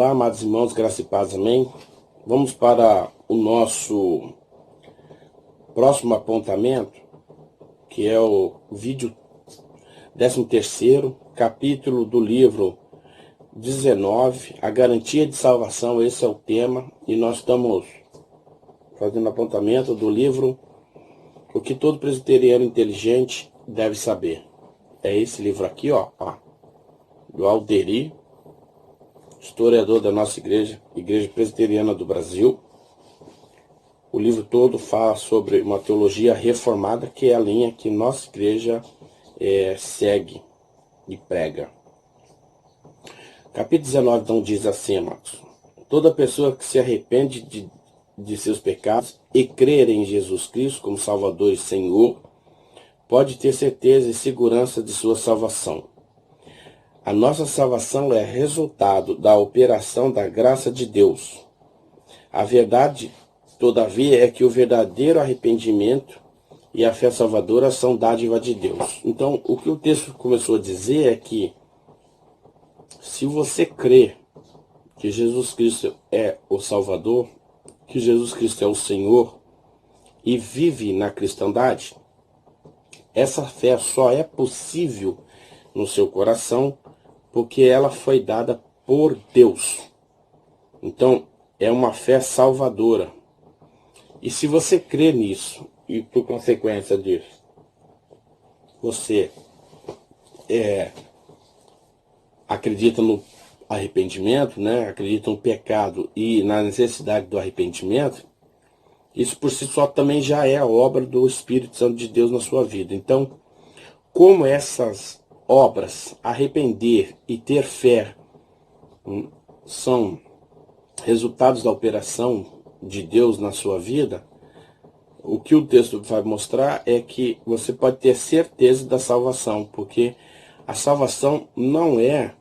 Olá, amados irmãos, graça e paz, amém? Vamos para o nosso próximo apontamento, que é o vídeo 13º, capítulo do livro 19, a garantia de salvação. Esse é o tema, e nós estamos fazendo apontamento do livro O que todo presbiteriano inteligente deve saber. É esse livro aqui, ó, do Alderi, historiador da nossa igreja, Igreja Presbiteriana do Brasil. O livro todo fala sobre uma teologia reformada, que é a linha que nossa igreja segue e prega. Capítulo 19 então diz assim, amados: toda pessoa que se arrepende de seus pecados e crer em Jesus Cristo como Salvador e Senhor, pode ter certeza e segurança de sua salvação. A nossa salvação é resultado da operação da graça de Deus. A verdade, todavia, é que o verdadeiro arrependimento e a fé salvadora são dádiva de Deus. Então, o que o texto começou a dizer é que se você crê que Jesus Cristo é o Salvador, que Jesus Cristo é o Senhor e vive na cristandade, essa fé só é possível no seu coração porque ela foi dada por Deus. Então, é uma fé salvadora. E se você crê nisso, e por consequência disso, você acredita no arrependimento, né? Acredita no pecado e na necessidade do arrependimento, isso por si só também já é a obra do Espírito Santo de Deus na sua vida. Então, como essas obras, arrepender e ter fé, são resultados da operação de Deus na sua vida, o que o texto vai mostrar é que você pode ter certeza da salvação, porque a salvação não é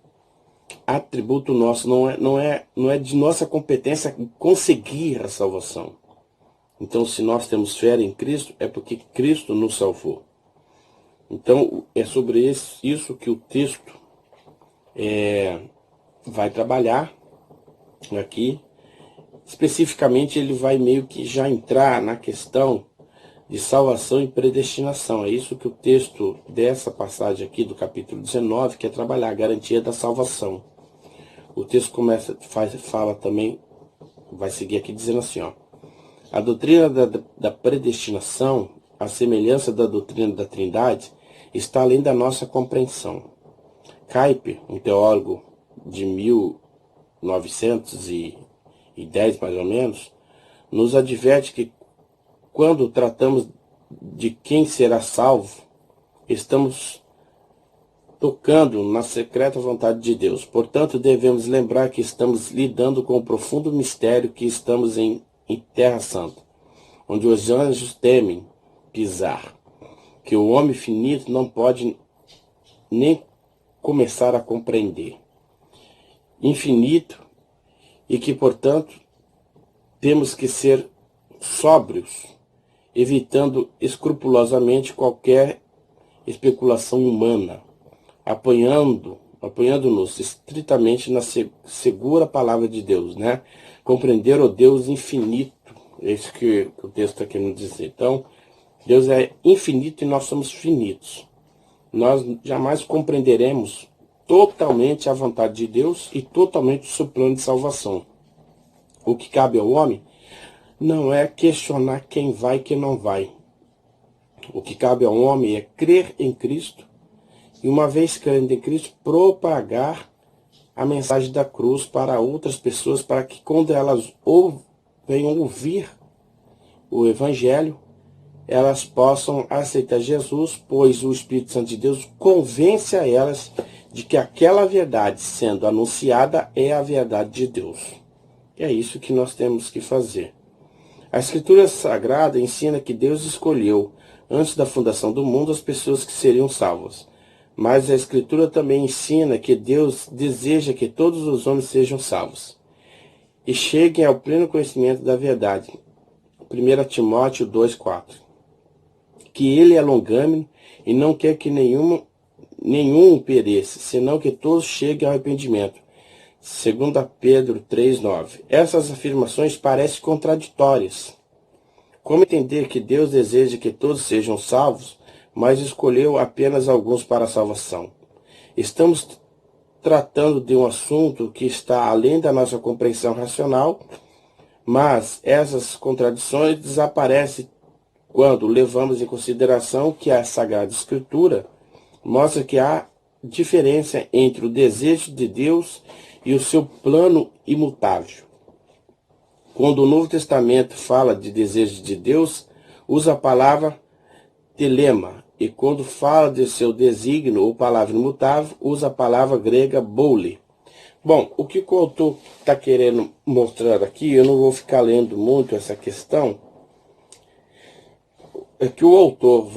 atributo nosso, não é de nossa competência conseguir a salvação. Então, se nós temos fé em Cristo, é porque Cristo nos salvou. Então, é sobre isso que o texto vai trabalhar aqui. Especificamente, ele vai meio que já entrar na questão de salvação e predestinação. É isso que o texto dessa passagem aqui do capítulo 19 quer trabalhar, a garantia da salvação. O texto fala também, vai seguir aqui dizendo assim, ó: a doutrina da predestinação, a semelhança da doutrina da Trindade, está além da nossa compreensão. Kuyper, um teólogo de 1910 mais ou menos, nos adverte que quando tratamos de quem será salvo, estamos tocando na secreta vontade de Deus. Portanto, devemos lembrar que estamos lidando com o profundo mistério, que estamos em Terra Santa, onde os anjos temem pisar, que o homem finito não pode nem começar a compreender. Infinito, e que, portanto, temos que ser sóbrios, evitando escrupulosamente qualquer especulação humana, apoiando-nos estritamente na segura palavra de Deus, né? Compreender o Deus infinito, é isso que o texto está querendo dizer. Então, Deus é infinito e nós somos finitos. Nós jamais compreenderemos totalmente a vontade de Deus e totalmente o seu plano de salvação. O que cabe ao homem não é questionar quem vai e quem não vai. O que cabe ao homem é crer em Cristo e, uma vez crendo em Cristo, propagar a mensagem da cruz para outras pessoas, para que quando elas venham ouvir o Evangelho, elas possam aceitar Jesus, pois o Espírito Santo de Deus convence a elas de que aquela verdade sendo anunciada é a verdade de Deus. E é isso que nós temos que fazer. A Escritura Sagrada ensina que Deus escolheu, antes da fundação do mundo, as pessoas que seriam salvas. Mas a Escritura também ensina que Deus deseja que todos os homens sejam salvos e cheguem ao pleno conhecimento da verdade. 1 Timóteo 2,4. Que ele é longânimo e não quer que nenhum pereça, senão que todos cheguem ao arrependimento. 2 Pedro 3,9. Essas afirmações parecem contraditórias. Como entender que Deus deseja que todos sejam salvos, mas escolheu apenas alguns para a salvação? Estamos tratando de um assunto que está além da nossa compreensão racional, mas essas contradições desaparecem quando levamos em consideração que a Sagrada Escritura mostra que há diferença entre o desejo de Deus e o seu plano imutável. Quando o Novo Testamento fala de desejo de Deus, usa a palavra telema, e quando fala de seu desígnio ou palavra imutável, usa a palavra grega boule. Bom, o que o autor está querendo mostrar aqui, eu não vou ficar lendo muito essa questão, é que o autor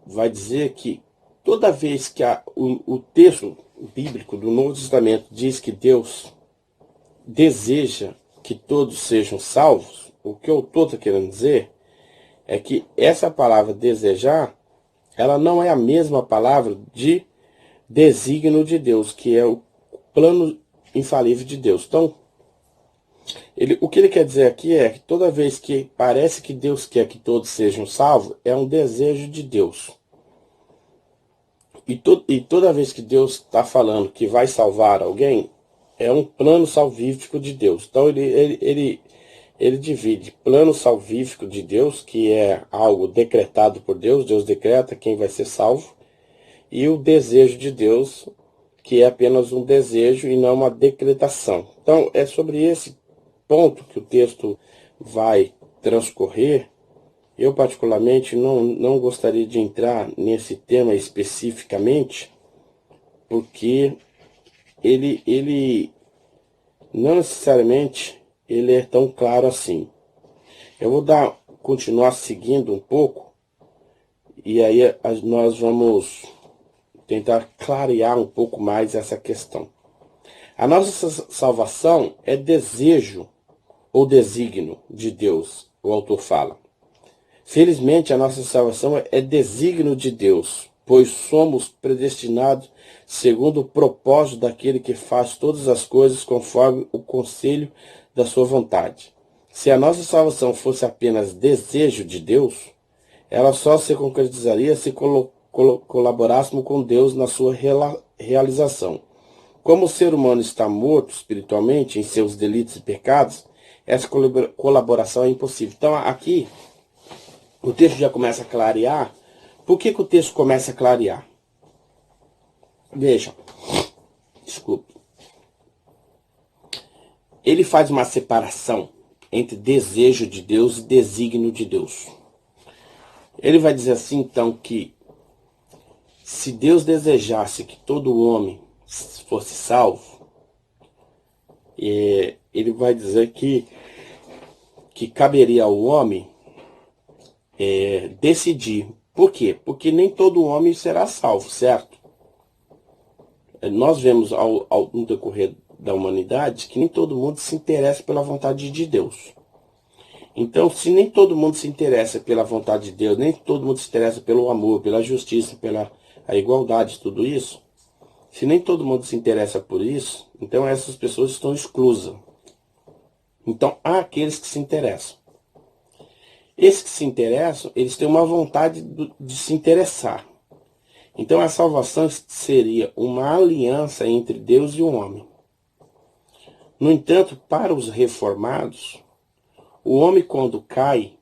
vai dizer que toda vez que o texto bíblico do Novo Testamento diz que Deus deseja que todos sejam salvos, o que o autor está querendo dizer é que essa palavra desejar, ela não é a mesma palavra de desígnio de Deus, que é o plano infalível de Deus. Então, o que ele quer dizer aqui é que toda vez que parece que Deus quer que todos sejam salvos, é um desejo de Deus. E toda vez que Deus está falando que vai salvar alguém, é um plano salvífico de Deus. Então ele divide plano salvífico de Deus, que é algo decretado por Deus, Deus decreta quem vai ser salvo, e o desejo de Deus, que é apenas um desejo e não uma decretação. Então é sobre esse ponto que o texto vai transcorrer. Eu particularmente não gostaria de entrar nesse tema especificamente, porque ele não necessariamente ele é tão claro assim. Eu vou continuar seguindo um pouco, e aí nós vamos tentar clarear um pouco mais essa questão. A nossa salvação é desejo ou desígnio de Deus, o autor fala. Felizmente, a nossa salvação é desígnio de Deus, pois somos predestinados segundo o propósito daquele que faz todas as coisas conforme o conselho da sua vontade. Se a nossa salvação fosse apenas desejo de Deus, ela só se concretizaria se colaborássemos com Deus na sua realização. Como o ser humano está morto espiritualmente em seus delitos e pecados, essa colaboração é impossível. Então, aqui, o texto já começa a clarear. Por que o texto começa a clarear? Veja, desculpe. Ele faz uma separação entre desejo de Deus e desígnio de Deus. Ele vai dizer assim, então, que se Deus desejasse que todo homem fosse salvo, ele vai dizer que caberia ao homem decidir. Por quê? Porque nem todo homem será salvo, certo? Nós vemos no decorrer da humanidade que nem todo mundo se interessa pela vontade de Deus. Então, se nem todo mundo se interessa pela vontade de Deus, nem todo mundo se interessa pelo amor, pela justiça, pela a igualdade, tudo isso, se nem todo mundo se interessa por isso, então essas pessoas estão exclusas. Então, há aqueles que se interessam. Esses que se interessam, eles têm uma vontade de se interessar. Então, a salvação seria uma aliança entre Deus e o homem. No entanto, para os reformados, o homem quando cai,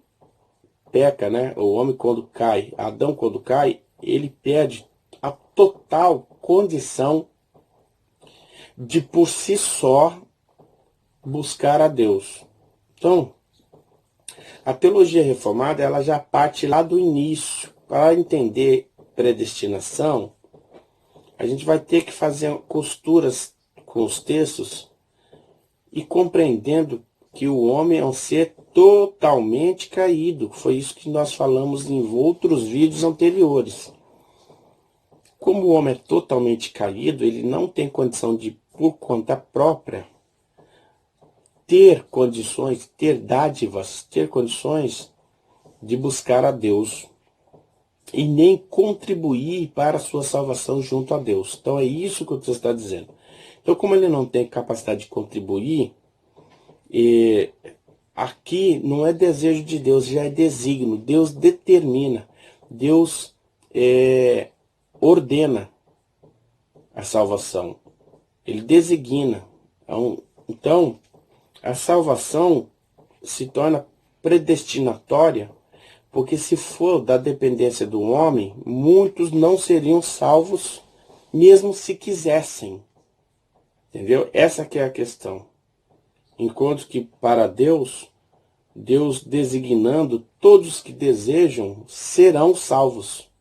peca, né? O homem quando cai, Adão quando cai, ele perde a total condição de por si só buscar a Deus. Então, a teologia reformada, ela já parte lá do início. Para entender predestinação, a gente vai ter que fazer costuras com os textos e compreendendo que o homem é um ser totalmente caído. Foi isso que nós falamos em outros vídeos anteriores. Como o homem é totalmente caído, ele não tem condição de, por conta própria, ter condições, ter dádivas, ter condições de buscar a Deus e nem contribuir para a sua salvação junto a Deus. Então é isso que o texto está dizendo. Então, como ele não tem capacidade de contribuir, e aqui não é desejo de Deus, já é desígnio. Deus determina, Deus ordena a salvação. Ele designa. Então, a salvação se torna predestinatória, porque se for da dependência do homem, muitos não seriam salvos, mesmo se quisessem. Entendeu? Essa que é a questão. Enquanto que para Deus, Deus designando, todos que desejam serão salvos.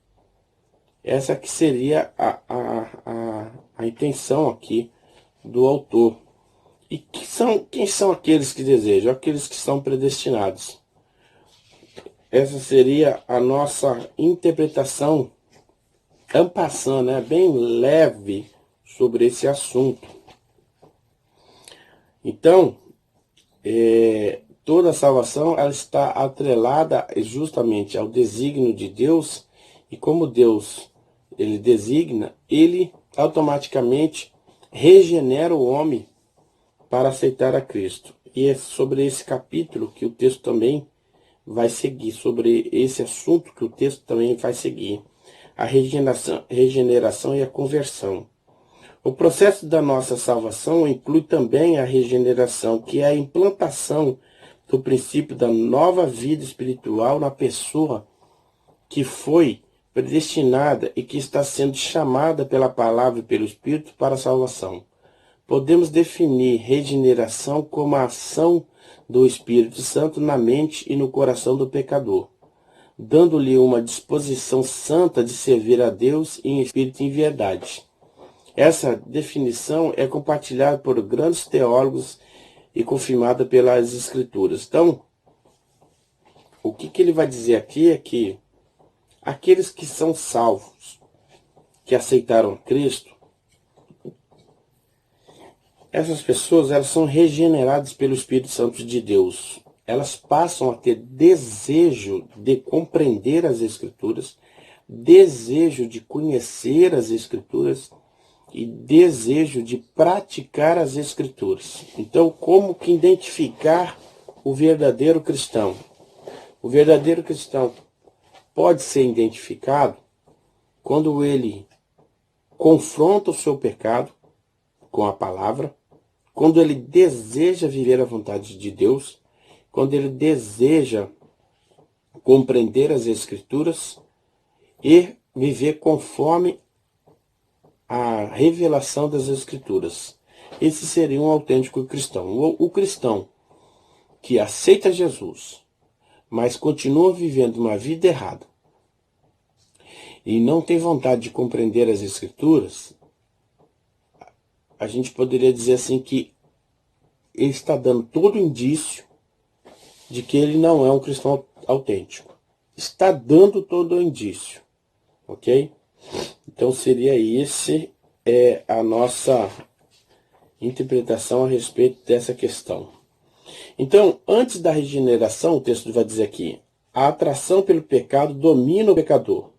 Essa que seria a intenção aqui do autor. E quem são aqueles que desejam? Aqueles que são predestinados. Essa seria a nossa interpretação en passant, né? Bem leve sobre esse assunto. Então, toda a salvação ela está atrelada justamente ao desígnio de Deus, e como Deus ele designa, ele automaticamente regenera o homem para aceitar a Cristo. E é sobre esse capítulo que o texto também vai seguir, sobre esse assunto que o texto também vai seguir, a regeneração e a conversão. O processo da nossa salvação inclui também a regeneração, que é a implantação do princípio da nova vida espiritual na pessoa que foi predestinada e que está sendo chamada pela palavra e pelo Espírito para a salvação. Podemos definir regeneração como a ação do Espírito Santo na mente e no coração do pecador, dando-lhe uma disposição santa de servir a Deus em espírito e em verdade. Essa definição é compartilhada por grandes teólogos e confirmada pelas Escrituras. Então, o que ele vai dizer aqui é que aqueles que são salvos, que aceitaram Cristo, essas pessoas elas são regeneradas pelo Espírito Santo de Deus. Elas passam a ter desejo de compreender as Escrituras, desejo de conhecer as Escrituras e desejo de praticar as Escrituras. Então, como que identificar o verdadeiro cristão? O verdadeiro cristão pode ser identificado quando ele confronta o seu pecado com a palavra, quando ele deseja viver a vontade de Deus, quando ele deseja compreender as Escrituras e viver conforme a revelação das Escrituras. Esse seria um autêntico cristão. O cristão que aceita Jesus, mas continua vivendo uma vida errada e não tem vontade de compreender as Escrituras, a gente poderia dizer assim que ele está dando todo indício de que ele não é um cristão autêntico. Está dando todo o indício, ok? Então seria esse a nossa interpretação a respeito dessa questão. Então, antes da regeneração, o texto vai dizer aqui, a atração pelo pecado domina o pecador.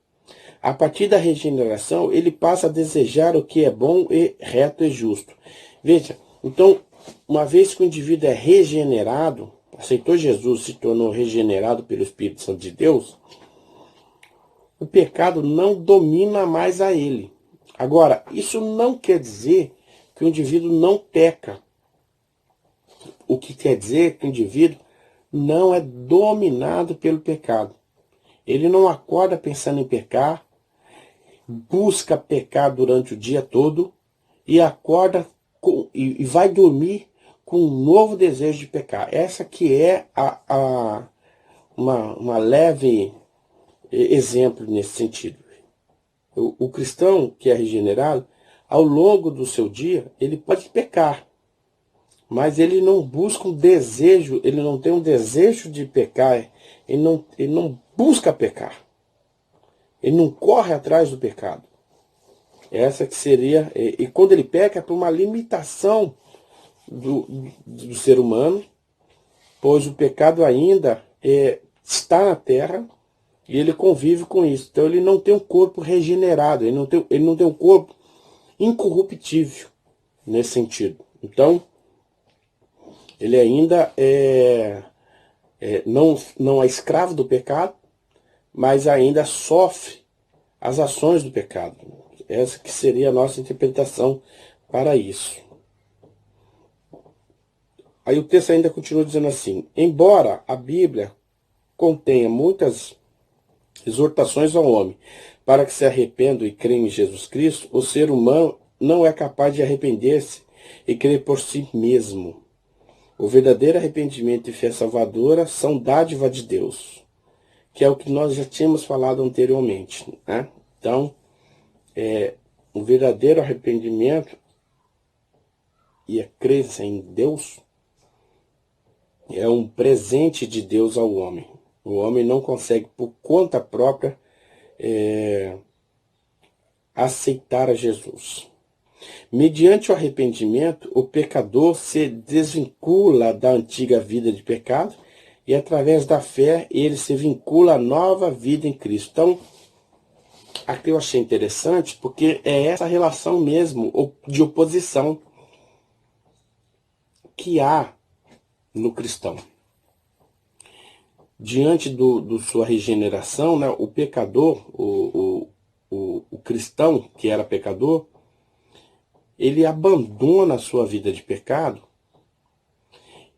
A partir da regeneração, ele passa a desejar o que é bom e reto e justo. Veja, então, uma vez que o indivíduo é regenerado, aceitou Jesus, se tornou regenerado pelo Espírito Santo de Deus, o pecado não domina mais a ele. Agora, isso não quer dizer que o indivíduo não peca. O que quer dizer que o indivíduo não é dominado pelo pecado. Ele não acorda pensando em pecar, busca pecar durante o dia todo e acorda e vai dormir com um novo desejo de pecar. Essa que é uma leve exemplo nesse sentido. O cristão que é regenerado, ao longo do seu dia, ele pode pecar, mas ele não busca um desejo, ele não tem um desejo de pecar, ele não busca pecar. Ele não corre atrás do pecado. Essa que seria... E quando ele peca é por uma limitação do ser humano, pois o pecado ainda está na terra e ele convive com isso. Então ele não tem um corpo regenerado, ele não tem um corpo incorruptível. nesse sentido. Então, ele ainda não é escravo do pecado, mas ainda sofre as ações do pecado. Essa que seria a nossa interpretação para isso. Aí o texto ainda continua dizendo assim: embora a Bíblia contenha muitas exortações ao homem para que se arrependa e creia em Jesus Cristo, o ser humano não é capaz de arrepender-se e crer por si mesmo. O verdadeiro arrependimento e fé salvadora são dádiva de Deus, que é o que nós já tínhamos falado anteriormente, né? Então, o verdadeiro arrependimento e a crença em Deus é um presente de Deus ao homem. O homem não consegue, por conta própria, aceitar a Jesus. Mediante o arrependimento, o pecador se desvincula da antiga vida de pecado e, através da fé, ele se vincula à nova vida em Cristo. Então, aqui eu achei interessante porque é essa relação mesmo de oposição que há no cristão. Diante do sua regeneração, né, o pecador, o cristão que era pecador, ele abandona a sua vida de pecado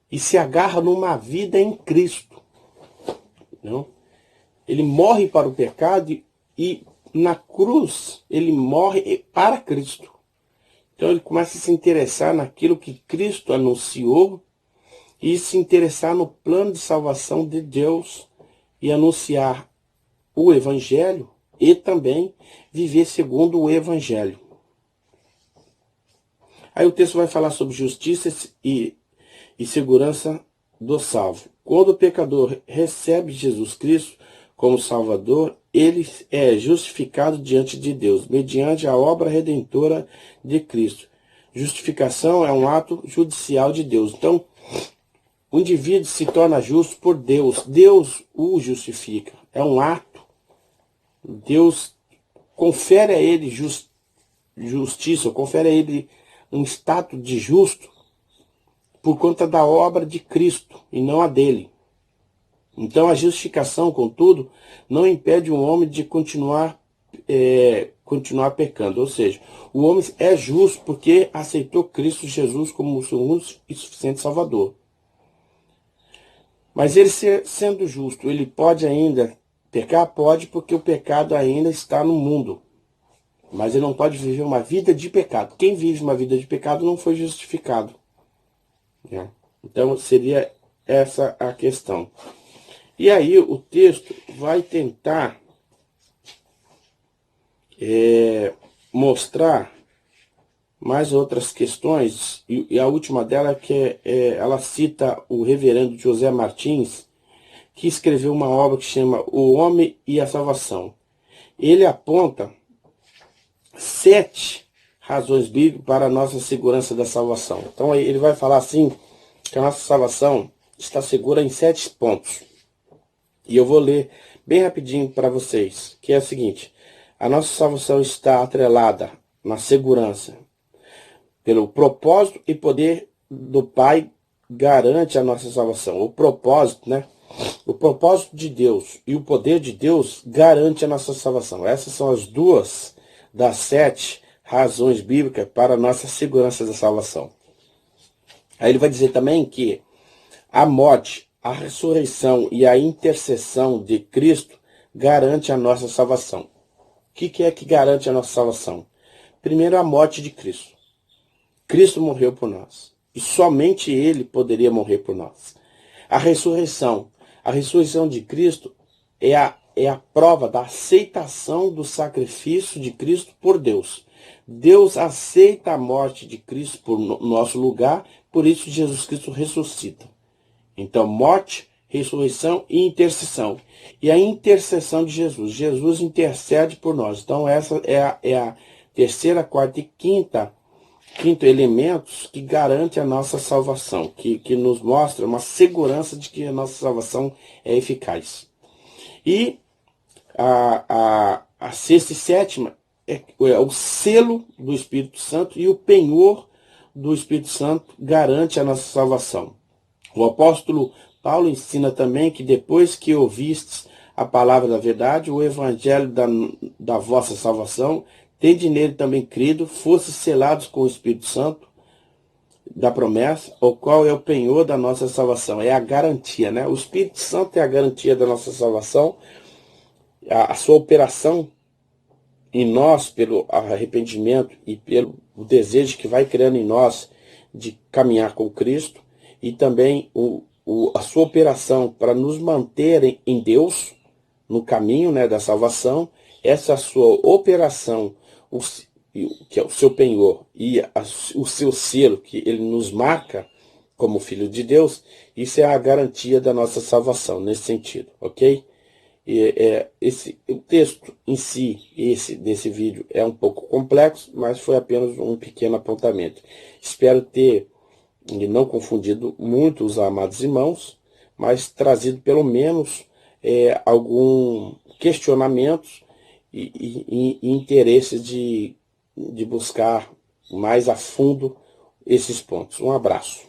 e se agarra numa vida em Cristo. Não? Ele morre para o pecado e na cruz ele morre para Cristo. Então ele começa a se interessar naquilo que Cristo anunciou e se interessar no plano de salvação de Deus e anunciar o Evangelho e também viver segundo o Evangelho. Aí o texto vai falar sobre justiça e segurança do salvo. Quando o pecador recebe Jesus Cristo como Salvador, ele é justificado diante de Deus, mediante a obra redentora de Cristo. Justificação é um ato judicial de Deus. Então, o indivíduo se torna justo por Deus. Deus o justifica. É um ato. Deus confere a ele justiça, confere a ele um status de justo por conta da obra de Cristo e não a dele. Então a justificação, contudo, não impede o homem de continuar pecando. Ou seja, o homem é justo porque aceitou Cristo Jesus como o seu único e suficiente Salvador. Mas ele sendo justo, ele pode ainda pecar? Pode, porque o pecado ainda está no mundo. Mas ele não pode viver uma vida de pecado. Quem vive uma vida de pecado não foi justificado. Então seria essa a questão. E aí o texto vai tentar mostrar mais outras questões, e a última dela é que ela cita o reverendo José Martins, que escreveu uma obra que chama O Homem e a Salvação. Ele aponta 7 razões bíblicas para a nossa segurança da salvação. Então ele vai falar assim, que a nossa salvação está segura em 7 pontos. E eu vou ler bem rapidinho para vocês, que é o seguinte: a nossa salvação está atrelada na segurança pelo propósito e poder do Pai, garante a nossa salvação. O propósito, né? O propósito de Deus e o poder de Deus garante a nossa salvação. Essas são as 2 das 7 razões bíblicas para a nossa segurança da salvação. Aí ele vai dizer também que a morte, a ressurreição e a intercessão de Cristo garante a nossa salvação. O que é que garante a nossa salvação? Primeiro, a morte de Cristo. Cristo morreu por nós. E somente Ele poderia morrer por nós. A ressurreição. A ressurreição de Cristo é a prova da aceitação do sacrifício de Cristo por Deus. Deus aceita a morte de Cristo por nosso lugar, por isso Jesus Cristo ressuscita. Então, morte, ressurreição e intercessão. E a intercessão de Jesus. Jesus intercede por nós. Então, essa é a terceira, quarta e quinto elementos que garante a nossa salvação, que nos mostra uma segurança de que a nossa salvação é eficaz. E a sexta e sétima é o selo do Espírito Santo e o penhor do Espírito Santo garante a nossa salvação. O apóstolo Paulo ensina também que depois que ouvistes a palavra da verdade, o evangelho da vossa salvação, tende nele também crido, fosse selados com o Espírito Santo da promessa, o qual é o penhor da nossa salvação. É a garantia, né? O Espírito Santo é a garantia da nossa salvação, a sua operação em nós, pelo arrependimento e pelo desejo que vai criando em nós de caminhar com Cristo, e também a sua operação para nos manter em Deus, no caminho, né, da salvação. Essa sua operação, que é o seu penhor, e o seu selo, que ele nos marca como filho de Deus, isso é a garantia da nossa salvação, nesse sentido, ok? O texto em si, desse vídeo, é um pouco complexo, mas foi apenas um pequeno apontamento. Espero ter não confundido muito os amados irmãos, mas trazido pelo menos algum questionamentos e interesse de buscar mais a fundo esses pontos. Um abraço.